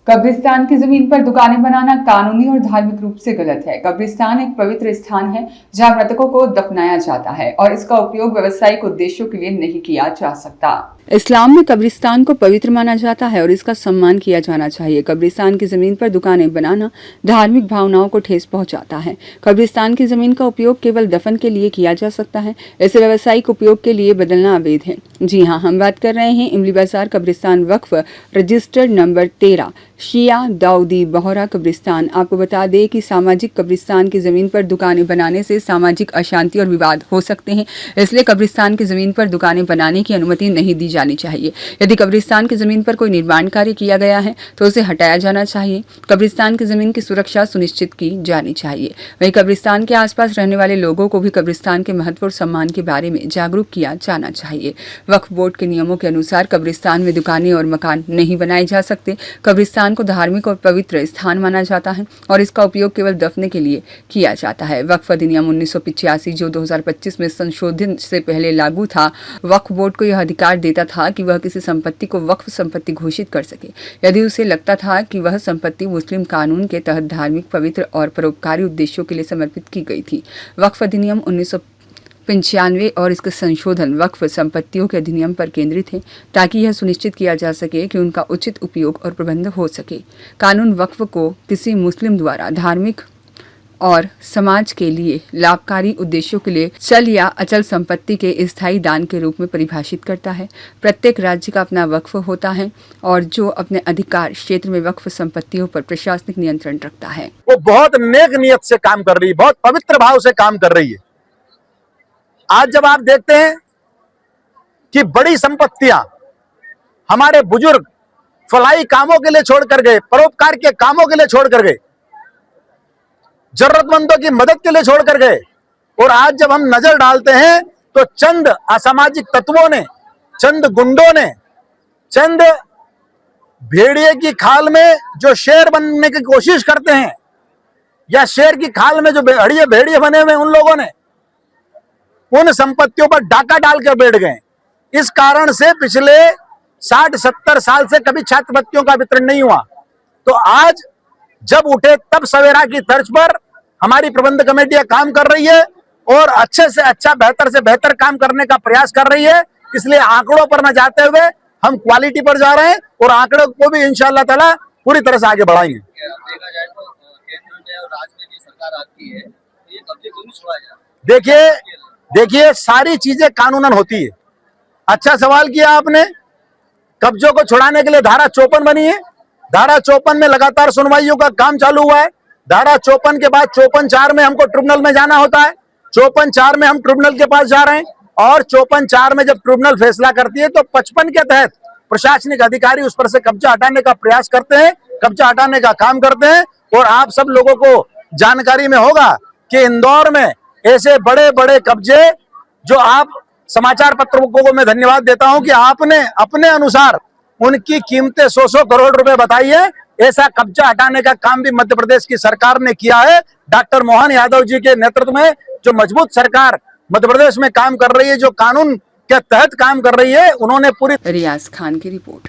कब्रिस्तान की जमीन पर दुकानें बनाना कानूनी और धार्मिक रूप से गलत है। कब्रिस्तान एक पवित्र स्थान है जहां मृतकों को दफनाया जाता है और इसका उपयोग व्यावसायिक उद्देश्यों के लिए नहीं किया जा सकता। इस्लाम में कब्रिस्तान को पवित्र माना जाता है और इसका सम्मान किया जाना चाहिए। कब्रिस्तान की जमीन पर दुकानें बनाना धार्मिक भावनाओं को ठेस पहुंचाता है। कब्रिस्तान की जमीन का उपयोग केवल दफन के लिए किया जा सकता है, इसे व्यावसायिक उपयोग के लिए बदलना अवैध है। जी हाँ, हम बात कर रहे हैं इमली बाजार कब्रिस्तान वक्फ रजिस्टर्ड नंबर 13 शिया दाऊदी बोहरा कब्रिस्तान। आपको बता दें कि सामाजिक कब्रिस्तान की जमीन पर दुकानें बनाने से सामाजिक अशांति और विवाद हो सकते हैं, इसलिए कब्रिस्तान की जमीन पर दुकानें बनाने की अनुमति नहीं दी जानी चाहिए। यदि कब्रिस्तान की जमीन पर कोई निर्माण कार्य किया गया है तो उसे हटाया जाना चाहिए। कब्रिस्तान की जमीन की सुरक्षा सुनिश्चित की जानी चाहिए। वहीं कब्रिस्तान के आसपास रहने वाले लोगों को भी कब्रिस्तान के महत्व और सम्मान के बारे में जागरूक किया जाना चाहिए। वक्फ बोर्ड के नियमों के अनुसार कब्रिस्तान में दुकानें और मकान नहीं बनाए जा सकते। कब्रिस्तान को धार्मिक और पवित्र स्थान माना जाता है और इसका उपयोग केवल दफने के लिए किया जाता है। वक्फ अधिनियम 1985 जो 2025 में संशोधन से पहले लागू था, वक्फ बोर्ड को यह अधिकार देता था कि वह किसी संपत्ति को वक्फ संपत्ति घोषित कर सके यदि उसे लगता था कि वह संपत्ति मुस्लिम कानून के तहत धार्मिक, पवित्र और परोपकारी उद्देश्यों के लिए समर्पित की गई थी। वक्फ अधिनियम 1995 और इसके संशोधन वक्फ संपत्तियों के अधिनियम पर केंद्रित है ताकि यह सुनिश्चित किया जा सके कि उनका उचित उपयोग और प्रबंध हो सके। कानून वक्फ को किसी मुस्लिम द्वारा धार्मिक और समाज के लिए लाभकारी उद्देश्यों के लिए चल या अचल संपत्ति के स्थायी दान के रूप में परिभाषित करता है। प्रत्येक राज्य का अपना वक्फ होता है और जो अपने अधिकार क्षेत्र में वक्फ संपत्तियों पर प्रशासनिक नियंत्रण रखता है। वो बहुत नेक नियत से काम कर रही है, बहुत पवित्र भाव से काम कर रही है। आज जब आप देखते हैं कि बड़ी संपत्तियां हमारे बुजुर्ग फलाई कामों के लिए छोड़कर गए, परोपकार के कामों के लिए छोड़कर गए, जरूरतमंदों की मदद के लिए छोड़कर गए, और आज जब हम नजर डालते हैं तो चंद असामाजिक तत्वों ने, चंद गुंडों ने, चंद भेड़िए की खाल में जो शेर बनने की कोशिश करते हैं या शेर की खाल में जो भेड़िए बने हुए उन लोगों ने उन संपत्तियों पर डाका डालकर बैठ गए। इस कारण से पिछले 60-70 साल से कभी छात्रवृत्तियों का वितरण नहीं हुआ। तो आज जब उठे तब सवेरा की तर्ज पर हमारी प्रबंध कमेटियां काम कर रही है और अच्छे से अच्छा, बेहतर से बेहतर काम करने का प्रयास कर रही है। इसलिए आंकड़ों पर न जाते हुए हम क्वालिटी पर जा रहे हैं और आंकड़ों को भी इंशाअल्लाह ताला पूरी तरह से आगे बढ़ाएंगे। देखा जाए तो केंद्र में और राज्य में भी सरकार आती है, ये कब्जे क्यों नहीं छुड़ाया जा? देखिए सारी चीजें कानूनन होती है। अच्छा सवाल किया आपने। कब्जों को छुड़ाने के लिए धारा 54 बनी है। धारा 54 में लगातार सुनवाइयों का काम चालू हुआ है। धारा 54 के बाद 54(4) में हमको ट्रिब्यूनल में जाना होता है। 54(4) में हम ट्रिब्यूनल के पास जा रहे हैं और 54(4) में जब ट्रिब्यूनल फैसला करती है तो 55 के तहत प्रशासनिक अधिकारी उस पर से कब्जा हटाने का प्रयास करते हैं, कब्जा हटाने का काम करते हैं। और आप सब लोगों को जानकारी में होगा कि इंदौर में ऐसे बड़े बड़े कब्जे, जो आप समाचार पत्रों को मैं धन्यवाद देता हूं कि आपने अपने अनुसार उनकी कीमतें 100 करोड़ रुपए बताई है। ऐसा कब्जा हटाने का काम भी मध्य प्रदेश की सरकार ने किया है। डॉक्टर मोहन यादव जी के नेतृत्व में जो मजबूत सरकार मध्य प्रदेश में काम कर रही है, जो कानून के तहत काम कर रही है, उन्होंने पूरी। रियाज खान की रिपोर्ट।